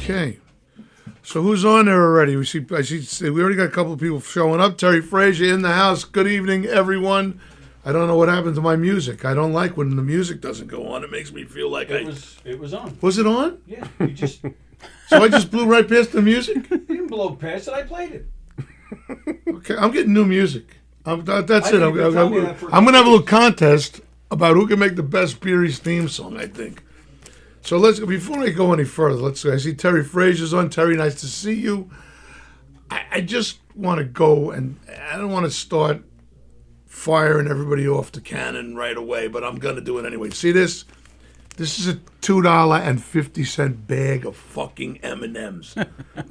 Okay. So who's on there already? I see. We already got a couple of people showing up. Terry Frazier in the house. Good evening, everyone. I don't know what happened to my music. I don't like when the music doesn't go on. It makes me feel like It was on. Was it on? Yeah. You just So I just blew right past the music? you didn't blow past it. I played it. Okay, I'm getting new music. That's it. didn't I'm even tell me that for going to have a little contest about who can make the best BEERYS theme song, I think. So before I go any further, I see Terry Frazier's on. Terry, nice to see you. I just want to go, and I don't want to start firing everybody off the cannon right away, but I'm going to do it anyway. See this? This is a $2.50 bag of fucking M&Ms.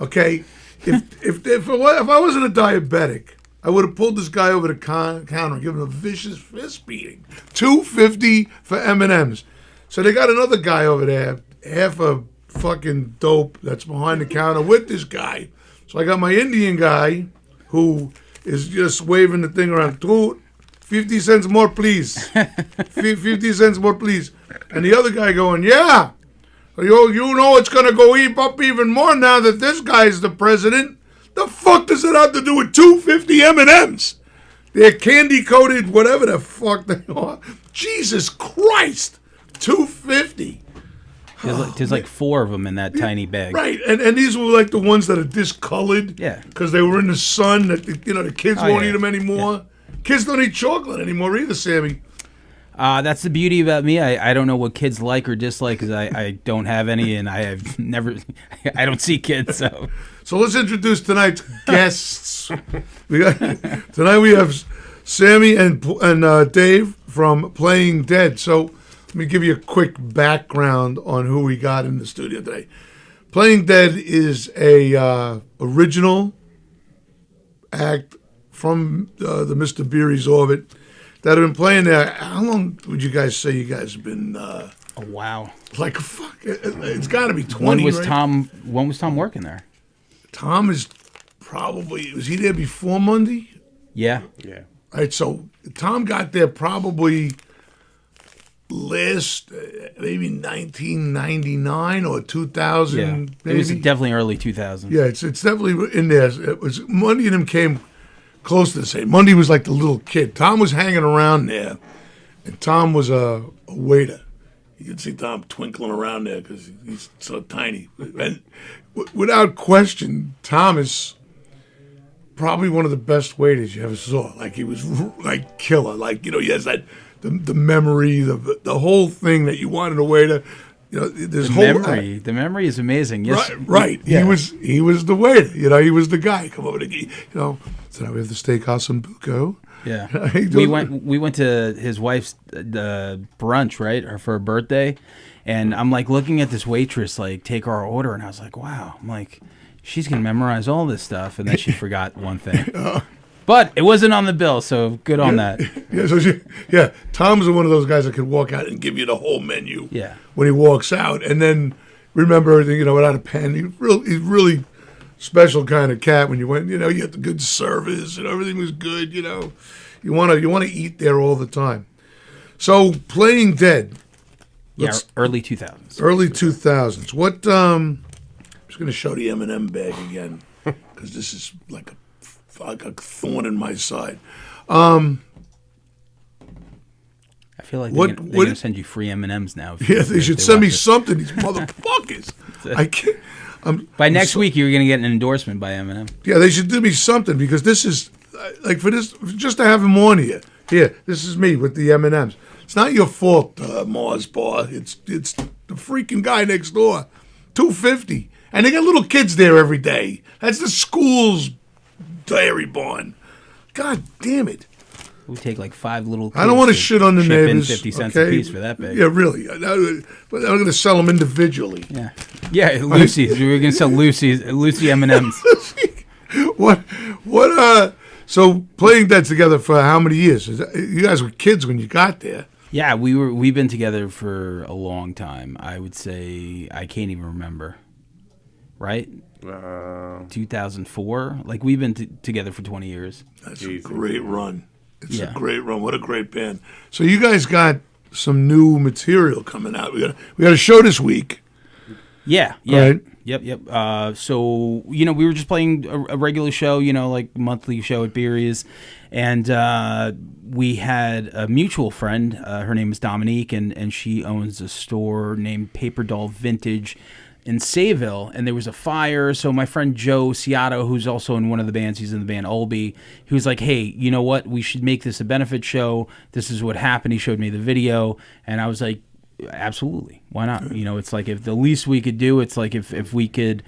Okay? If I wasn't a diabetic, I would have pulled this guy over the counter and given him a vicious fist beating. $2.50 for M&Ms. So they got another guy over there, half a fucking dope that's behind the counter with this guy. So I got my Indian guy who is just waving the thing around. 50 cents more, please. 50 cents more, please. And the other guy going, yeah. You know it's going to go up even more now that this guy's the president. The fuck does it have to do with $2.50 M&Ms? They're candy-coated, whatever the fuck they are. Jesus Christ. $2.50. There's like 4 of them in that tiny bag. Right, and these were like the ones that are discolored. Yeah. Because they were in the sun. That the kids won't eat them anymore. Yeah. Kids don't eat chocolate anymore either, Sammy. That's the beauty about me. I don't know what kids like or dislike because I don't have any, and I have never. I don't see kids, so. So let's introduce tonight's guests. Tonight we have Sammy and Dave from Playing Dead. So let me give you a quick background on who we got in the studio today. Playing Dead is a original act from the Mr. Beery's orbit that have been playing there. How long would you guys say you guys have been? Oh wow! Like fuck, it's got to be 20. When was right? Tom working there? Tom was was he there before Monday? Yeah. All right, so Tom got there probably last maybe 1999 or 2000. Yeah. Maybe. It was definitely early 2000s. Yeah, it's definitely in there. It was Monday and him came close to the same. Monday was like the little kid. Tom was hanging around there, and Tom was a waiter. You can see Tom twinkling around there because he's so tiny. And without question, Tom is probably one of the best waiters you ever saw. Like, he was like killer. Like, he has that the memory, the whole thing that you wanted a waiter. This The memory is amazing. Yes, right. Yeah. He was the waiter. He was the guy. Come over to So now we have the steakhouse in Bucco. Yeah, we went to his wife's brunch, right, or for her birthday, and I'm like looking at this waitress like take our order, and I was like, wow, I'm like, she's gonna memorize all this stuff, and then she forgot one thing, but it wasn't on the bill, so good on that. Yeah, Tom's one of those guys that can walk out and give you the whole menu. Yeah, when he walks out, and then remember everything, without a pen. He's really special kind of cat. When you went, you had the good service and everything was good. You want to eat there all the time. So Playing Dead. Early 2000s. Early 2000s. What? I'm just going to show the M&M bag again because this is like a thorn in my side. I feel like they're going to send you free M&Ms now. Yeah, they should send me something. These motherfuckers. I can't. By next week, you're going to get an endorsement by M&M. Yeah, they should do me something because this is like for this just to have him on here. Here, this is me with the M&Ms. It's not your fault, Mars Bar. It's the freaking guy next door. $2.50, and they got little kids there every day. That's the school's dairy barn. God damn it. We take like 5 little kids. I don't want to shit on the neighbors. 50 cents a piece for that bag. Yeah, really. I'm going to sell them individually. Yeah, Lucy's. We were going to sell Lucy M&Ms. So Playing Dead together for how many years? You guys were kids when you got there. Yeah, we've been together for a long time. I would say I can't even remember. Right? 2004. Like we've been together for 20 years. That's a great run. It's a great run. What a great band. So you guys got some new material coming out. We got a show this week. Yeah. Right? Yep. So, we were just playing a regular show, like monthly show at BEERYS. And we had a mutual friend. Her name is Dominique, and she owns a store named Paper Doll Vintage in Sayville. And there was a fire. So my friend Joe Ciato, who's also in one of the bands, he's in the band Olby, he was like, hey, you know what? We should make this a benefit show. This is what happened. He showed me the video. And I was like, absolutely, why not? It's like, if the least we could do, it's like if we could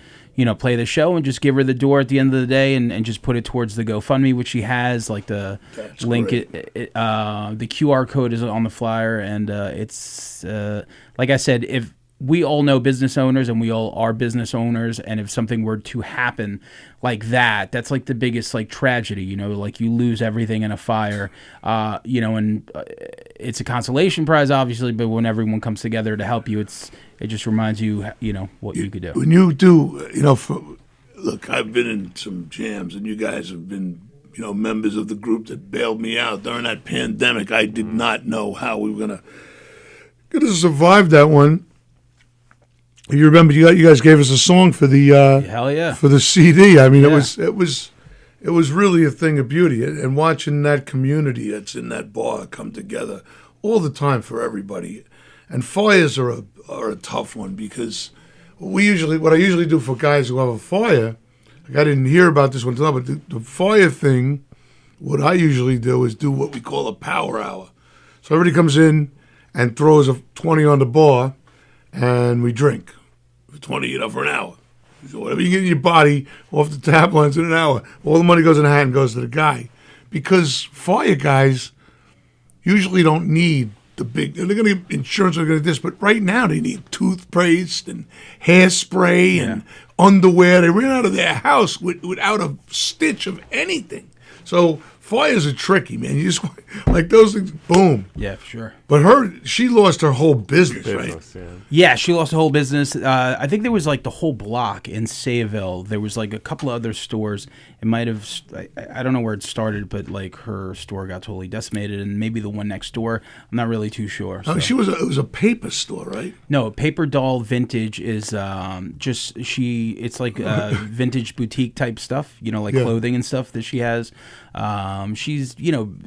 play the show and just give her the door at the end of the day and just put it towards the GoFundMe, which she has, like the That's link great. the QR code is on the flyer, and it's like I said, if we all know business owners and we all are business owners, and if something were to happen like that, that's like the biggest like tragedy, like you lose everything in a fire, and it's a consolation prize obviously, but when everyone comes together to help you, it just reminds you, what you could do. When you do, look, I've been in some jams, and you guys have been, members of the group that bailed me out during that pandemic. I did not know how we were gonna survive that one. You remember you guys gave us a song for the Hell yeah. for the CD. I mean, Yeah. it was really a thing of beauty, and watching that community that's in that bar come together all the time for everybody. And fires are a tough one, because what I usually do for guys who have a fire, like I didn't hear about this one tonight, but the fire thing, what I usually do is do what we call a power hour. So everybody comes in and throws a 20 on the bar, and we drink for 20, for an hour. So whatever you get in your body off the tap lines in an hour, all the money goes in the hat and goes to the guy. Because fire guys usually don't need the big, they're going to get insurance, they're going to this, but right now they need toothpaste and hairspray and underwear. They ran out of their house without a stitch of anything. So fires are tricky, man. You just, like those things, boom. Yeah, for sure. But she lost her whole business, right? Yeah, she lost the whole business. I think there was like the whole block in Sayville. There was like a couple of other stores. It might have, I don't know where it started, but like her store got totally decimated, and maybe the one next door. I'm not really too sure. Oh, So. it was a paper store, right? No, Paper Doll Vintage is it's like vintage boutique type stuff, like Yeah. clothing and stuff that she has. She's,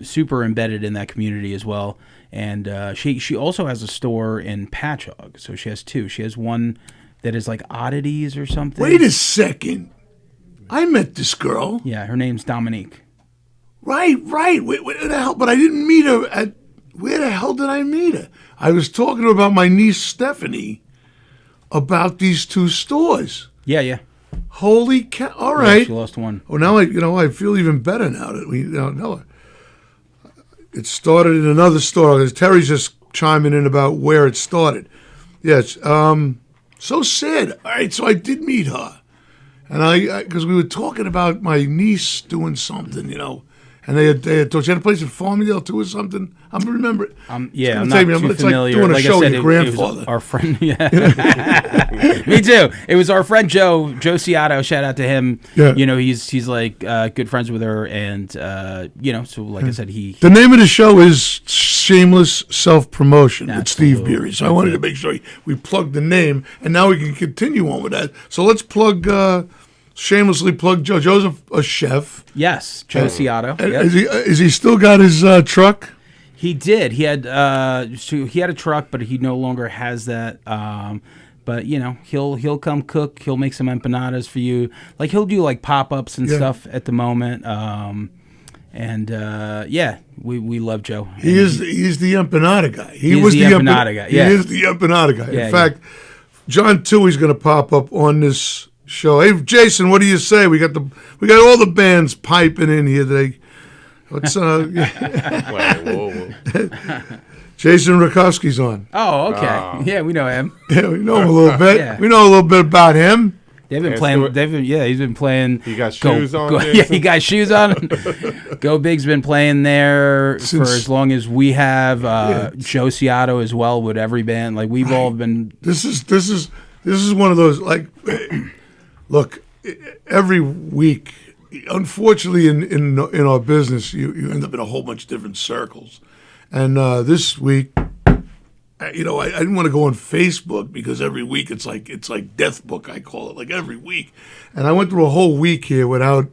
super embedded in that community as well. And she also has a store in Patchogue. So she has two. She has one that is like oddities or something. Wait a second. I met this girl. Yeah, her name's Dominique. Right. Where the hell? But I didn't meet her where the hell did I meet her? I was talking to her about my niece Stephanie about these two stores. Yeah. Holy cow! All Yeah, right. she lost one. Oh, now I feel even better now that we know her. It started in another store. Terry's just chiming in about where it started. Yes. So sad. All right. So I did meet her, and because we were talking about my niece doing something, and they had told she had a place in Farmingdale too or something. I remember it. Yeah, I'm It's gonna not take me- too it's like familiar. doing a Like show I with said, your it grandfather. was our friend. Yeah, me too. It was our friend Joe Ciato. Shout out to him. Yeah. He's like good friends with her, and so like I said, he. The name of the show is Shameless Self-Promotion with Steve Absolutely. Beery. So I wanted to make sure we plugged the name, and now we can continue on with that. So let's shamelessly plug Joe. Joe's a chef. Yes, Joe Ciato. And Yep. Is he still got his truck? He did. He had he had a truck, but he no longer has that. But he'll come cook. He'll make some empanadas for you. Like he'll do like pop-ups and stuff at the moment. We love Joe. He's the empanada guy. He He's was the empanada guy, yeah. He is the empanada guy. Yeah, In fact, John Toohey's going to pop up on this show. Hey, Jason, what do you say? We got all the bands piping in here today. Let's Whoa. Jason Rakowski's on. Oh, okay. Yeah, we know him. Yeah, we know him a little bit. Yeah. We know a little bit about him. They've been Let's playing. do it. He's been playing. You got shoes on, Yeah, Jason? he got shoes on. Go Big's been playing there for as long as we have. Joe Ciato as well with every band. Like we've all been. This is one of those, like, look, every week, unfortunately in our business, you end up in a whole bunch of different circles. And this week, I didn't want to go on Facebook because every week it's like death book, I call it, like every week. And I went through a whole week here without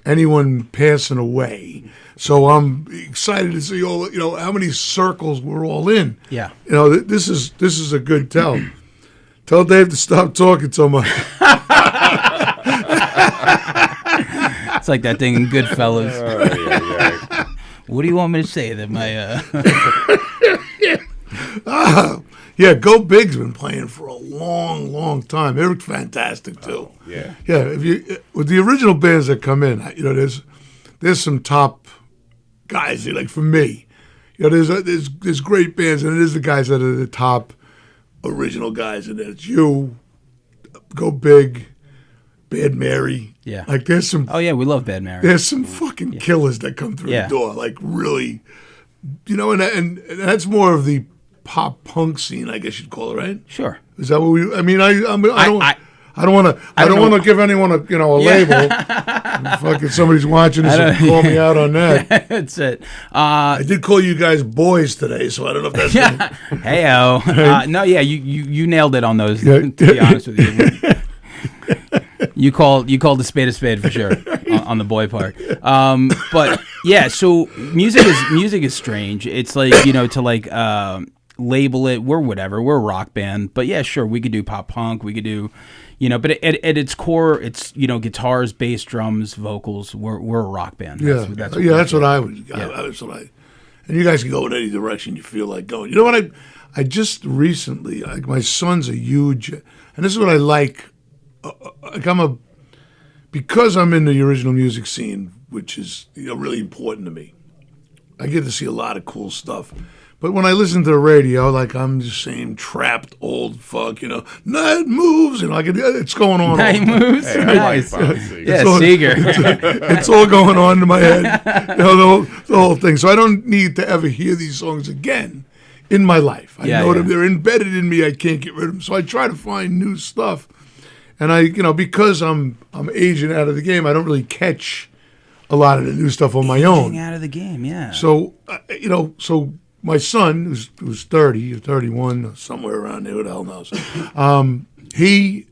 anyone passing away. So I'm excited to see all, how many circles we're all in. Yeah. This is a good tell. Tell Dave to stop talking so much. It's like that thing in Goodfellas. Yeah. What do you want me to say? That my Yeah, Go Big's been playing for a long, long time. They look fantastic too. Yeah. Yeah, if you with the original bands that come in, there's some top guys here, like for me. There's great bands, and it is the guys that are the top original guys, and it's you, Go Big, Bad Mary. Yeah. Like there's some. Oh yeah, we love Bad Mary. There's some fucking killers that come through the door, like really, and that's more of the pop punk scene, I guess you'd call it, right? Sure. Is that what we? I mean, I don't want to give anyone a label. Fucking somebody's watching this and call me out on that. That's it. I did call you guys boys today, so I don't know if that's. Yeah. Heyo. No, yeah, you nailed it on those. To be honest with you. You called a spade for sure on the boy part. But yeah, so music is strange. It's like, to label it, we're whatever, we're a rock band. But yeah, sure, we could do pop punk, we could do, but at its core, it's guitars, bass, drums, vocals. We're a rock band. That's what I would. That's what I. And you guys can go in any direction you feel like going. You know what I just recently, my son's a huge, and this is what I like. Because I'm in the original music scene, which is really important to me. I get to see a lot of cool stuff. But when I listen to the radio, like I'm just saying, trapped old fuck, night moves, it's going on. Night moves, Hey, nice. Yeah, Seeger. It's all going on in my head, the whole thing. So I don't need to ever hear these songs again in my life. I know them; they're embedded in me. I can't get rid of them. So I try to find new stuff. And because I'm aging out of the game, I don't really catch a lot of the new stuff on my own. Aging out of the game, yeah. So, so my son, who's 30 or 31, somewhere around there, who the hell knows, he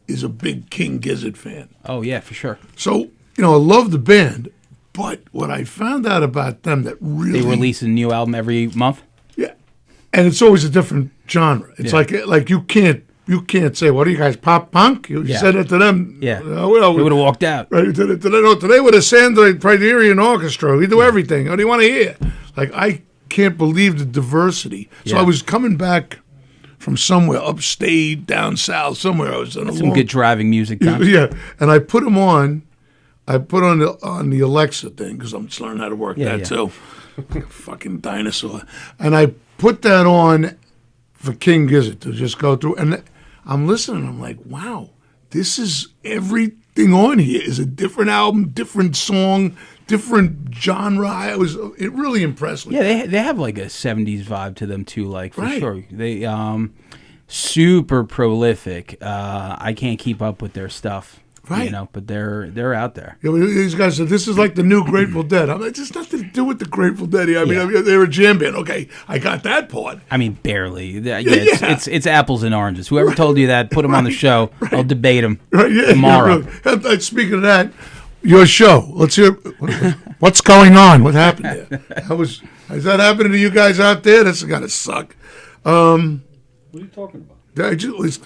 is a big King Gizzard fan. Oh, yeah, for sure. So, I love the band, but what I found out about them that really... They release a new album every month? Yeah. And it's always a different genre. It's like you can't say, what are you guys, pop punk? You said it to them. Yeah. Well, they would have walked out. Right, today with a Sandra Praederian Orchestra, we do everything. What do you want to hear? Like, I can't believe the diversity. So I was coming back from somewhere, upstate, down south, somewhere. I was on Some good driving music. Yeah, and I put them on. I put on the Alexa thing, because I'm just learning how to work that too. Fucking dinosaur. And I put that on for King Gizzard to just go through, and I'm listening. I'm like, wow, this is everything on here is a different album, different song, different genre. It really impressed me. Yeah, they have like a 70s vibe to them too, like for sure. They super prolific. I can't keep up with their stuff. Right. But they're out there. Yeah, these guys said this is like the new Grateful Dead. I'm like, there's nothing to do with the Grateful Dead. I mean, they're a jam band. Okay, I got that part. I mean, barely. It's apples and oranges. Whoever told you that, put them on the show. I'll debate them tomorrow. Really. Speaking of that, your show. Let's hear what's going on. What happened there? Is that happening to you guys out there? That's gotta suck. What are you talking about?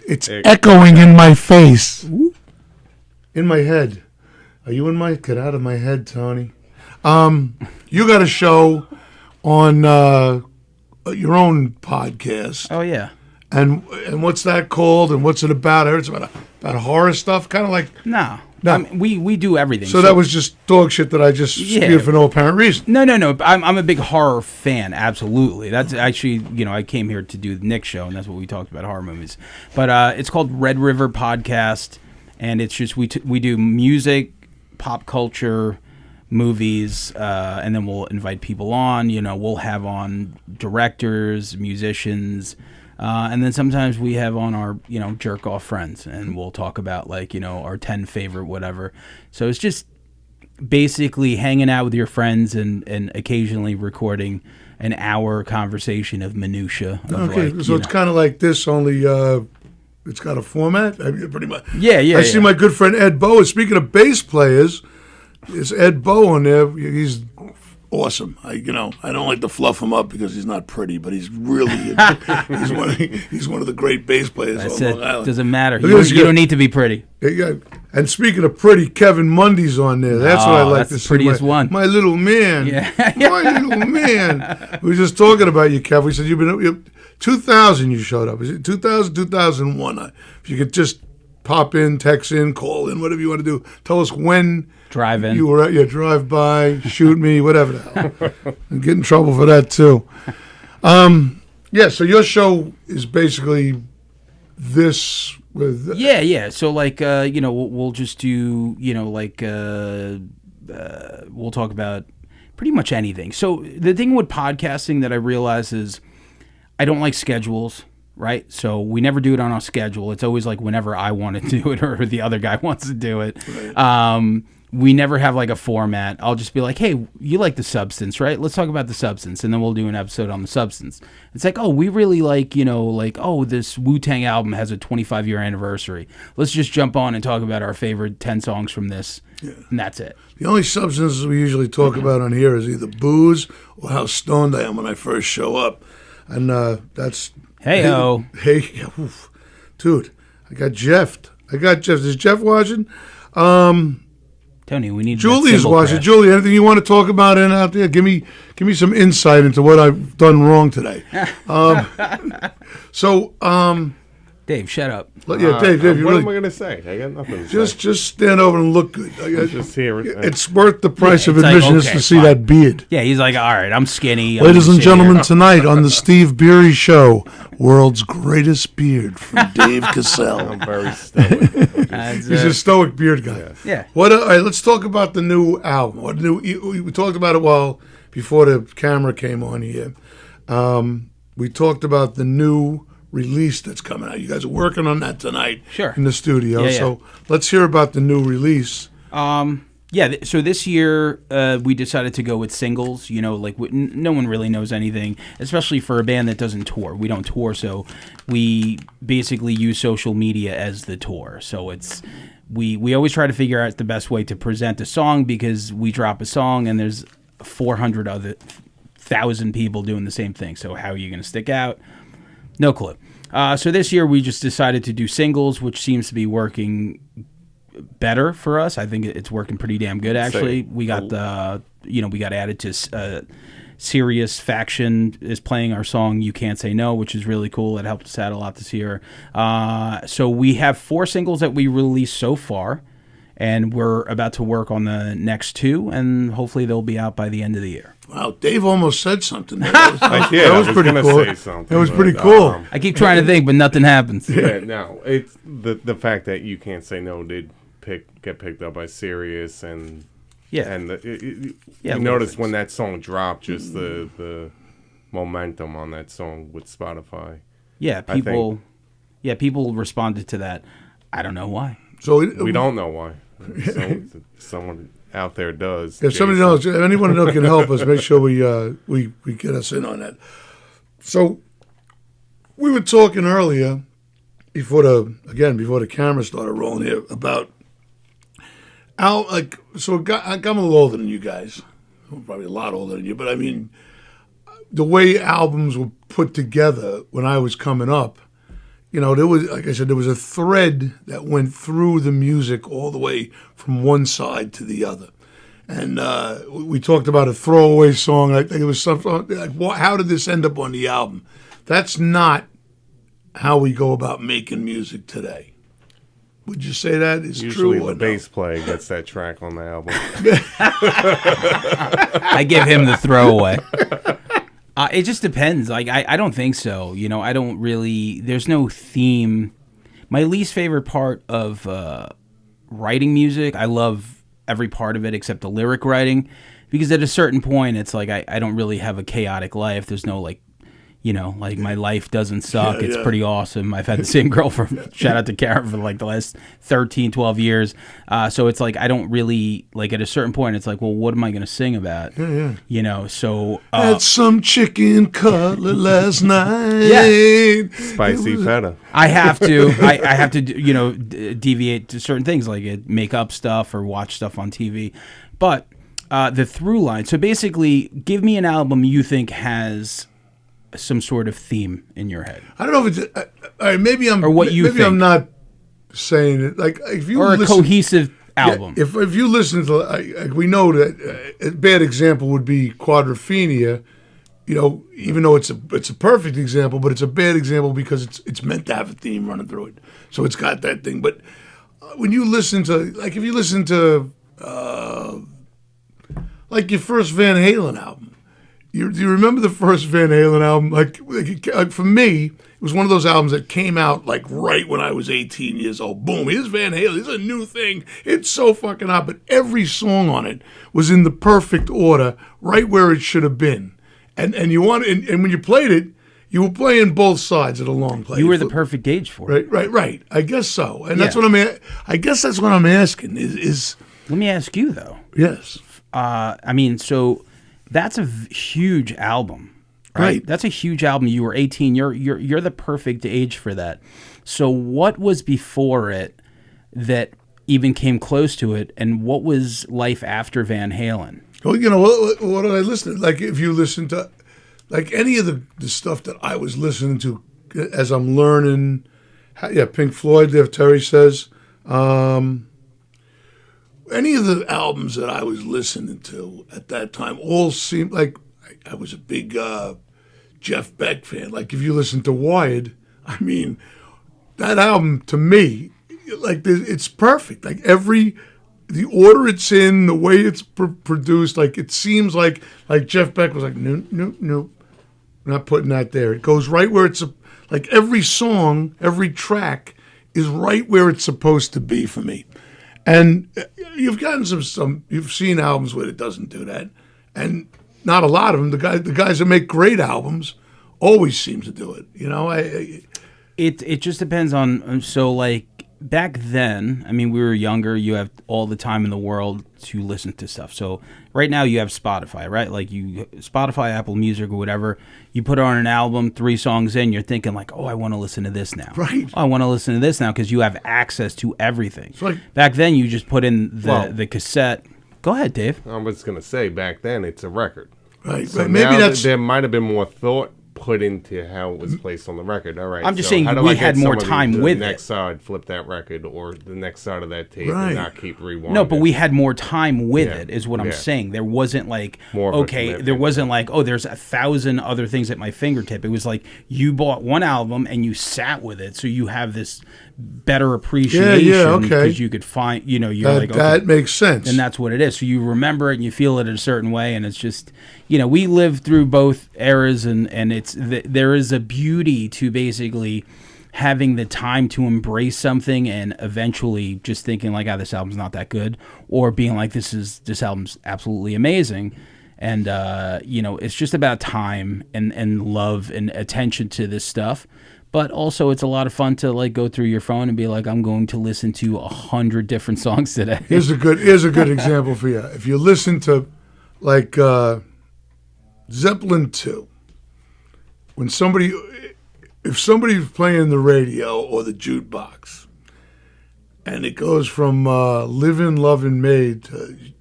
It's echoing in my face. In my head. Are you in my... Get out of my head, Tony. You got a show on your own podcast. Oh, yeah. And what's that called? And what's it about? I heard it's about horror stuff? Kind of like... No. I mean, we do everything. So that was just dog shit that I just spewed for no apparent reason. No. I'm a big horror fan, absolutely. That's actually, I came here to do the Nick show, and that's what we talked about, horror movies. But it's called Red River Podcast. And it's just we do music, pop culture, movies, and then we'll invite people on. We'll have on directors, musicians, and then sometimes we have on our jerk off friends, and we'll talk about our 10 favorite whatever. So it's just basically hanging out with your friends and occasionally recording an hour conversation of minutia. Of Okay, like, so it's kind of like this, only it's got a format. I mean, pretty much. Yeah. I see my good friend Ed Bow. Speaking of bass players, is Ed Bow on there? He's awesome. I don't like to fluff him up because he's not pretty, but he's really he's one of the great bass players That's on it. Long Island. Doesn't matter. Look at this You guy. don't need to be pretty. Yeah. And speaking of pretty, Kevin Mundy's on there. That's what I like that's to the see. prettiest one. My little man. Yeah. My little man. We were just talking about you, Kev. We said you've been 2000. You showed up. Is it 2000, 2001? If you could just pop in, text in, call in, whatever you want to do. Tell us when Drive in. you were at your drive by, shoot me, whatever the hell. And get in trouble for that too. Yeah. So your show is basically this. With Yeah. So like, we'll just do, we'll talk about pretty much anything. So the thing with podcasting that I realize is I don't like schedules, right? So we never do it on a schedule. It's always like whenever I want to do it or the other guy wants to do it. Right. We never have like a format. I'll just be like, hey, you like the substance, right? Let's talk about the substance. And then we'll do an episode on the substance. It's like, oh, we really like, this Wu-Tang album has a 25-year anniversary. Let's just jump on and talk about our favorite 10 songs from this. Yeah. And that's it. The only substances we usually talk about on here is either booze or how stoned I am when I first show up. And that's... Hey-o. Hey, oof. Dude, I got Jeff. Is Jeff watching? Tony, we need Julie's that watching. crash. Julie, anything you want to talk about out there? Give me some insight into what I've done wrong today. Dave, shut up. Yeah, Dave, you what really am I going to say? I got nothing to say. just stand over and look good. Just hear it. It's worth the price of it's like, admission okay, just to see fine. that beard. Yeah, he's like, all right, I'm skinny. Ladies and gentlemen, tonight on the Steve Beery Show, world's greatest beard from Dave Cassell. I'm very stoic. He's a stoic beard guy. Yes. Yeah. All right, let's talk about the new album. We talked about it before the camera came on here. We talked about the new release that's coming out. You guys are working on that tonight in the studio. Yeah. So let's hear about the new release. So this year we decided to go with singles. No one really knows anything, especially for a band that doesn't tour. We don't tour, so we basically use social media as the tour. So we always try to figure out the best way to present a song, because we drop a song and there's 400,000 people doing the same thing. So how are you going to stick out? No clue. So this year we just decided to do singles, which seems to be working better for us. I think it's working pretty damn good, actually. We got we got added to Sirius Faction is playing our song You Can't Say No, which is really cool. It helped us out a lot this year. So we have 4 singles that we released so far, and we're about to work on the next 2, and hopefully they'll be out by the end of the year. Wow, Dave almost said something there. That was pretty cool. Say something, that was pretty cool. I keep trying to think, but nothing happens. Yeah, no, it's the fact that You Can't Say No did get picked up by Sirius, and you noticed when that song dropped, just the momentum on that song with Spotify. Yeah, people responded to that. I don't know why. So we don't know why. Someone out there does. If somebody knows, if anyone knows can help us, make sure we get us in on that. So we were talking earlier before the camera started rolling here about I'm a little older than you guys. I'm probably a lot older than you, but I mean, the way albums were put together when I was coming up, there was, like I said, there was a thread that went through the music all the way from one side to the other. And we talked about a throwaway song. I think it was something like, how did this end up on the album? That's not how we go about making music today. Would you say that is Usually true? The bass player gets that track on the album. I give him the throwaway. It just depends. Like I don't think so. I don't really. There's no theme. My least favorite part of writing music, I love every part of it except the lyric writing, because at a certain point, it's like I don't really have a chaotic life. There's no you know, like my life doesn't suck. It's pretty awesome. I've had the same girl for, shout out to Karen, for like the last 13, 12 years. So it's like, I don't really, like at a certain point, it's like, well, what am I going to sing about? You know, so. Had some chicken cutlet last night. Spicy feta. I have to, you know, deviate to certain things, like make up stuff or watch stuff on TV. But the through line, so basically, give me an album you think has some sort of theme in your head. I don't know if it's maybe I'm, or what you maybe think. I'm not saying it like if you or listen, a cohesive album. If you listen to we know that a bad example would be Quadrophenia. You know, even though it's a perfect example, but it's a bad example because it's meant to have a theme running through it, so it's got that thing. But when you listen to, like, if you listen to like your first Van Halen album. Do you remember the first Van Halen album? Like for me, it was one of those albums that came out like right when I was 18 years old. Boom, here's Van Halen. Here's a new thing. It's so fucking hot. But every song on it was in the perfect order, right where it should have been. And when you played it, you were playing both sides of the long play. You were the perfect age for it. Right. I guess so. And that's what I guess that's what I'm asking is. Let me ask you though. Yes. I mean, so. That's a huge album, right? That's a huge album. You were 18. You're the perfect age for that. So what was before it that even came close to it, and what was life after Van Halen? Well, you know, what did I listen to? Like, if you listen to, like, any of the stuff that I was listening to as I'm learning, Pink Floyd, there, Terry says, any of the albums that I was listening to at that time all seemed like I was a big Jeff Beck fan. Like, if you listen to Wired, I mean, that album to me, like, it's perfect. Like, the order it's in, the way it's produced, like, it seems like Jeff Beck was like, nope, not putting that there. It goes right where it's like every song, every track is right where it's supposed to be for me. And you've gotten you've seen albums where it doesn't do that, and not a lot of them. The guys that make great albums always seem to do it. You know, it just depends on. So like back then, I mean, we were younger. You have all the time in the world to listen to stuff. So right now you have Spotify, right? Like Spotify, Apple Music, or whatever. You put on an album, 3 songs in, you're thinking like, oh, I want to listen to this now. Right. Oh, I want to listen to this now because you have access to everything. It's like, back then, you just put in the cassette. Go ahead, Dave. I was going to say, back then, it's a record. Right. So maybe there might have been more thought put into how it was placed on the record. All right. I'm just saying we had more time with it. The next side, flip that record, or the next side of that tape, and not keep rewinding. No, but we had more time with it, is what I'm saying. There wasn't like, there wasn't like, oh, there's 1,000 other things at my fingertip. It was like you bought one album and you sat with it, so you have this better appreciation because you could find, you know, you're like, okay, that makes sense. And that's what it is. So you remember it and you feel it a certain way, and it's just, you know, we lived through both eras, and there is a beauty to basically having the time to embrace something and eventually just thinking like, this album's not that good, or being like, this album's absolutely amazing. And you know, it's just about time and love and attention to this stuff. But also, it's a lot of fun to like go through your phone and be like, I'm going to listen to 100 different songs today. Here's a good example for you. If you listen to like Zeppelin 2, if somebody's playing the radio or the jukebox, and it goes from Livin', Lovin', Made to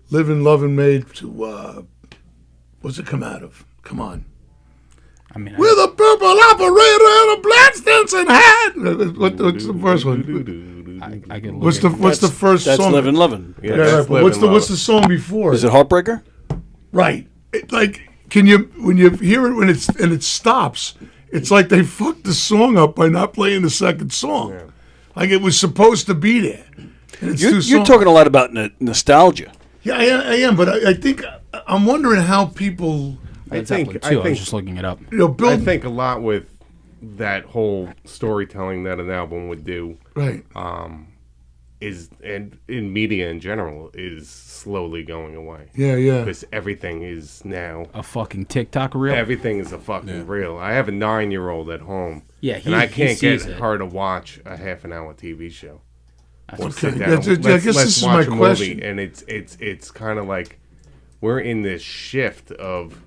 Livin', Lovin', Made to what's it come out of? Come on. I mean, with a purple operator and a black Stinson hat. What's the first one? I can what's the first that's song? That's Livin' Lovin'. Yeah, right, what's the song before? Is it Heartbreaker? Right. When you hear it when it stops, it's like they fucked the song up by not playing the second song. Yeah. Like it was supposed to be there. And you're talking a lot about nostalgia. Yeah, I am, but I think I'm wondering how people. I think I was just looking it up. You know, I think a lot with that whole storytelling that an album would do. Right. and in media in general is slowly going away. Yeah, yeah. Because everything is now a fucking TikTok reel. Everything is a fucking reel. I have a 9-year-old at home. Yeah, and I can't get her to watch a half-an-hour TV show. Okay, Let's I guess this is my question. Movie, and it's kind of like we're in this shift of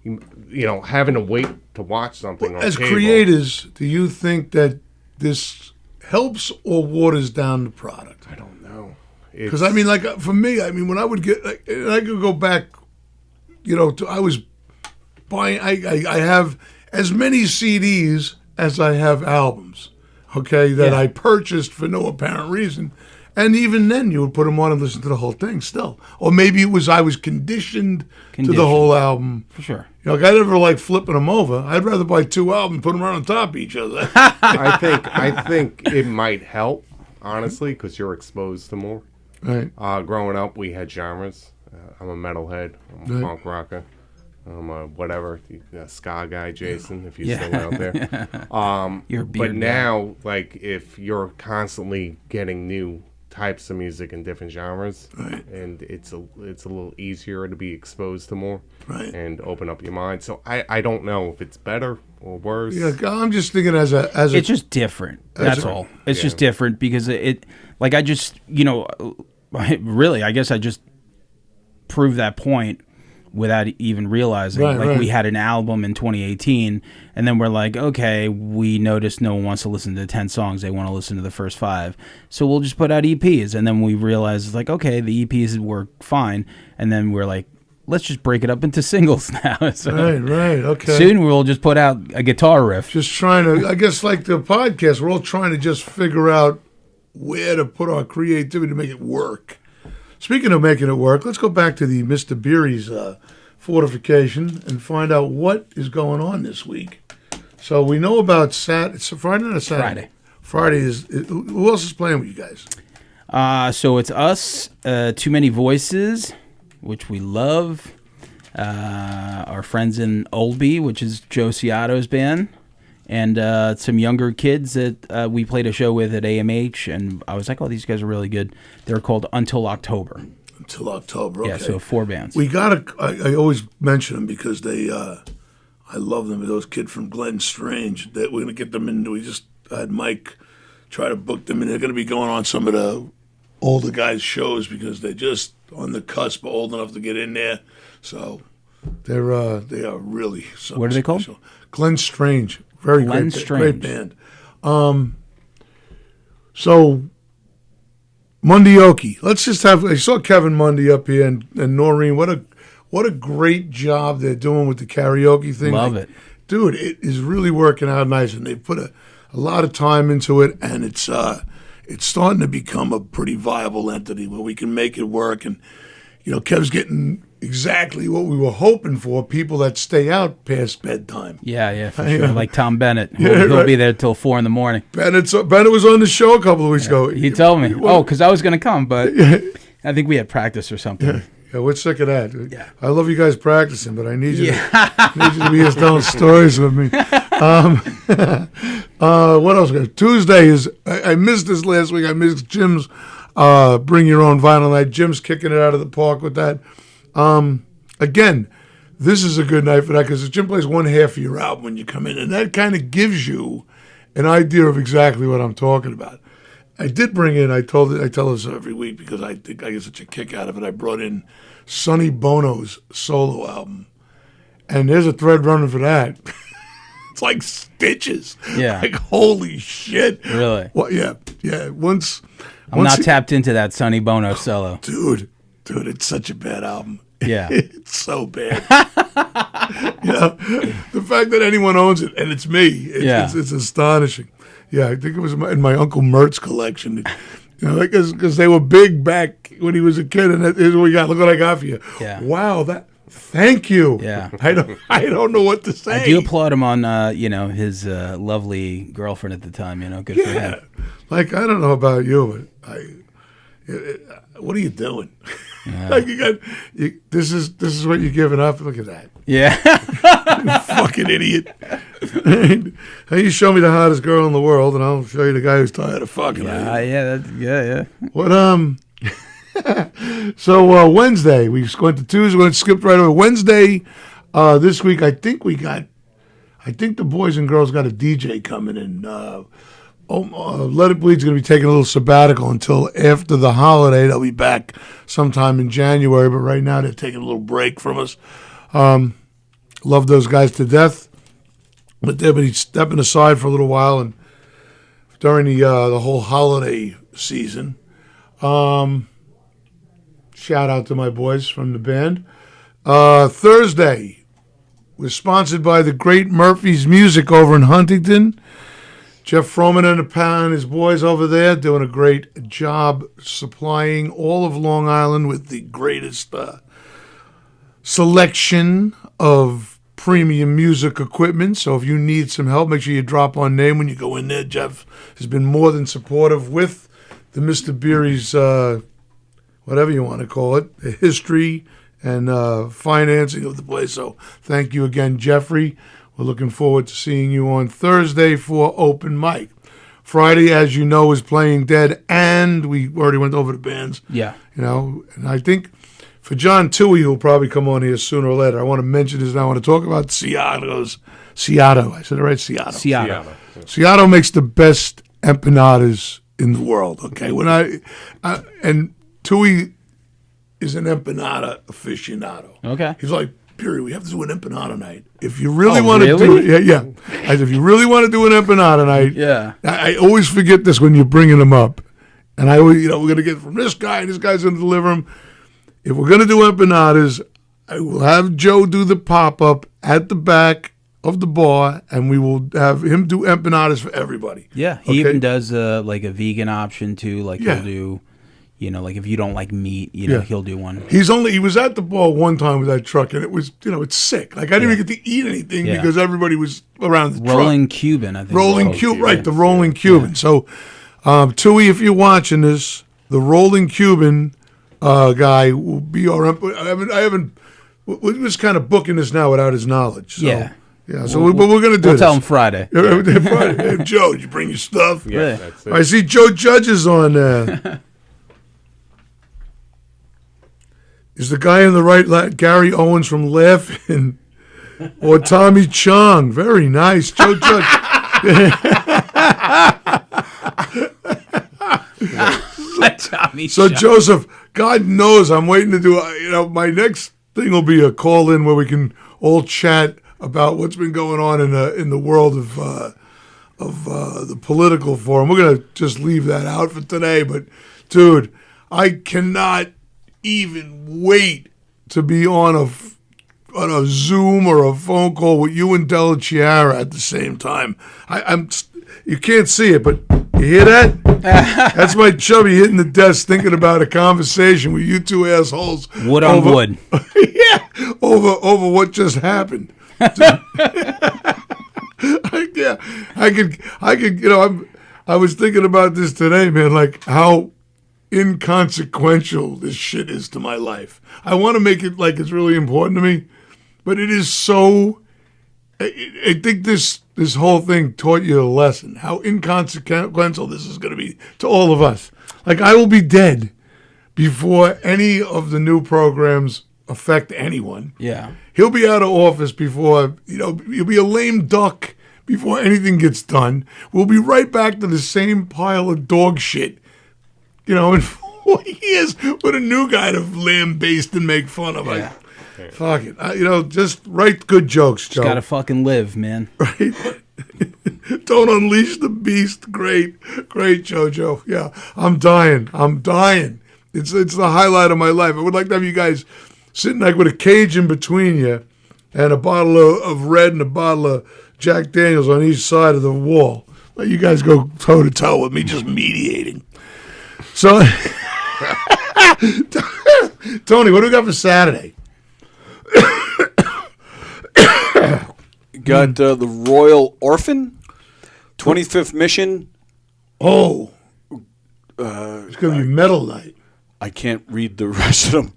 having to wait to watch something. As creators, do you think that this helps or waters down the product? I don't know. Because I mean, like for me, I mean, when I would get, I could go back, I was buying. I have as many CDs as I have albums. Okay, that I purchased for no apparent reason, and even then, you would put them on and listen to the whole thing still, or maybe it was I was conditioned to the whole album. For sure. I never like flipping them over. I'd rather buy 2 albums, put them right on top of each other. I think it might help, honestly, because you're exposed to more. Right. Growing up, we had genres. I'm a metalhead. I'm a punk rocker. I'm a whatever, ska guy, Jason, if you're still out there. You're a beard but now, like, if you're constantly getting new types of music in different genres, and it's a little easier to be exposed to more, and open up your mind. So I don't know if it's better or worse. Yeah, I'm just thinking as a. It's just different. That's all. It's just different because like I just really I guess I just proved that point without even realizing. We had an album in 2018, and then we're like, okay, we noticed no one wants to listen to 10 songs. They want to listen to the first 5. So we'll just put out EPs. And then we realized, it's like, okay, the EPs work fine. And then we're like, let's just break it up into singles now. So right, okay. Soon we'll just put out a guitar riff. Just trying to, I guess like the podcast, we're all trying to just figure out where to put our creativity to make it work. Speaking of making it work, let's go back to the Mr. Beery's fortification and find out what is going on this week. So we know about it's a Friday or Saturday? Friday is, who else is playing with you guys? So it's us, Too Many Voices, which we love. Our friends in Oldby, which is Joe Ciato's band. And some younger kids that we played a show with at AMH, and I was like, oh, these guys are really good. They're called Until October. Until October, okay. Yeah, so 4 bands. We I always mention them because they, I love them. Those kids from Glen Strange, that we're going to get them in. We just had Mike try to book them, and they're going to be going on some of the older guys' shows because they're just on the cusp of old enough to get in there. So they are really something. What are they called? Special. Glen Strange. Very great band. So Mundioki. Let's just have. I saw Kevin Mundy up here and Noreen. What a great job they're doing with the karaoke thing. Love it, dude. It is really working out nice, and they put a lot of time into it, and it's starting to become a pretty viable entity where we can make it work. And Kev's getting exactly what we were hoping for, people that stay out past bedtime. Yeah, for sure. Like Tom Bennett. He'll be there till 4 a.m. Bennett was on the show a couple of weeks ago. He told me. Because I was going to come, but I think we had practice or something. Yeah, we're sick of that. Yeah. I love you guys practicing, but I need you to be here telling stories with me. What else? Tuesday is, I missed this last week. I missed Jim's Bring Your Own Vinyl Night. Jim's kicking it out of the park with that. Again, this is a good night for that because Jim plays one half of your album when you come in, and that kind of gives you an idea of exactly what I'm talking about. I did bring in, I tell this every week because I think I get such a kick out of it. I brought in Sonny Bono's solo album, and there's a thread running for that. It's like stitches. Yeah. Like, holy shit. Really? Well, yeah. I'm not tapped into that Sonny Bono solo. Dude, it's such a bad album. Yeah. It's so bad. The fact that anyone owns it, and it's me, it's astonishing. Yeah, I think it was in my Uncle Mert's collection. Because they were big back when he was a kid, and here's what we got. Look what I got for you. Yeah. Wow, thank you. Yeah. I don't know what to say. I do applaud him on, his lovely girlfriend at the time. Good for him. Like, I don't know about you, but what are you doing? Yeah. Like this is what you're giving up. Look at that. Yeah. Fucking idiot. You show me the hottest girl in the world, and I'll show you the guy who's tired of fucking her. Yeah. What, So, Wednesday, we went to Tuesday, we skipped right over. Wednesday, this week, I think the boys and girls got a DJ coming in. Let It Bleed's going to be taking a little sabbatical until after the holiday. They'll be back sometime in January, but right now they're taking a little break from us. Love those guys to death, but they've been stepping aside for a little while and during the whole holiday season. Shout out to my boys from the band. Thursday was sponsored by the great Murphy's Music over in Huntington. Jeff Froman and his boys over there doing a great job supplying all of Long Island with the greatest selection of premium music equipment. So if you need some help, make sure you drop our name when you go in there. Jeff has been more than supportive with the Mr. Beery's, whatever you want to call it, the history and financing of the place. So thank you again, Jeffrey. We're looking forward to seeing you on Thursday for open mic. Friday, as you know, is Playing Dead, and we already went over the bands. Yeah. And I think for John Toohey, who'll probably come on here sooner or later, I want to mention this, and I want to talk about Seattle. I said it right, Seattle. Seattle makes the best empanadas in the world, okay? And Toohey is an empanada aficionado. Okay. He's like, Beery, we have to do an empanada night. If you really want to do it, yeah. I said, if you really want to do an empanada night, yeah. I always forget this when you're bringing them up. And I always, we're going to get from this guy, and this guy's going to deliver them. If we're going to do empanadas, I will have Joe do the pop-up at the back of the bar, and we will have him do empanadas for everybody. Yeah, he even does like a vegan option too. Like he'll do, like if you don't like meat, he'll do one. He was at the bar one time with that truck, and it was, it's sick. Like I didn't even get to eat anything because everybody was around the Rolling truck. Cuban, I think. Rolling Cuban, right? The Rolling Cuban. So, Toohey, if you're watching this, the Rolling Cuban guy will be our. I haven't. We're just kind of booking this now without his knowledge. So, yeah. So we're going to do we'll this. tell him Friday. Friday. Hey, Joe, did you bring your stuff? Yeah, that's it. I see Joe Judge is on there. Is the guy on the right Gary Owens from Laughing or Tommy Chong? Very nice. Joe Judge. So Joseph, God knows I'm waiting to do, my next thing will be a call in where we can all chat about what's been going on in the world of the political forum. We're going to just leave that out for today, but dude, I cannot even wait to be on a Zoom or a phone call with you and Della Chiara at the same time. You can't see it, but you hear that? That's my chubby hitting the desk thinking about a conversation with you two assholes. Wood on wood. Yeah, over what just happened. I was thinking about this today, man, like how inconsequential this shit is to my life. I want to make it like it's really important to me, but it is so. I think this whole thing taught you a lesson, how inconsequential this is going to be to all of us. Like, I will be dead before any of the new programs affect anyone. Yeah. He'll be out of office before, he'll be a lame duck before anything gets done. We'll be right back to the same pile of dog shit, in 4 years with a new guy to lambaste and make fun of. Yeah. Fuck it. Just write good jokes, Joe. Just gotta fucking live, man. Right? Don't unleash the beast. Great, JoJo. Yeah, I'm dying. It's the highlight of my life. I would like to have you guys sitting like with a cage in between you and a bottle of red and a bottle of Jack Daniels on each side of the wall. Let you guys go toe to toe with me, just mediating. So, Tony, what do we got for Saturday? Got the Royal Orphan, 25th Mission. Oh, it's going to be metal night. I can't read the rest of them.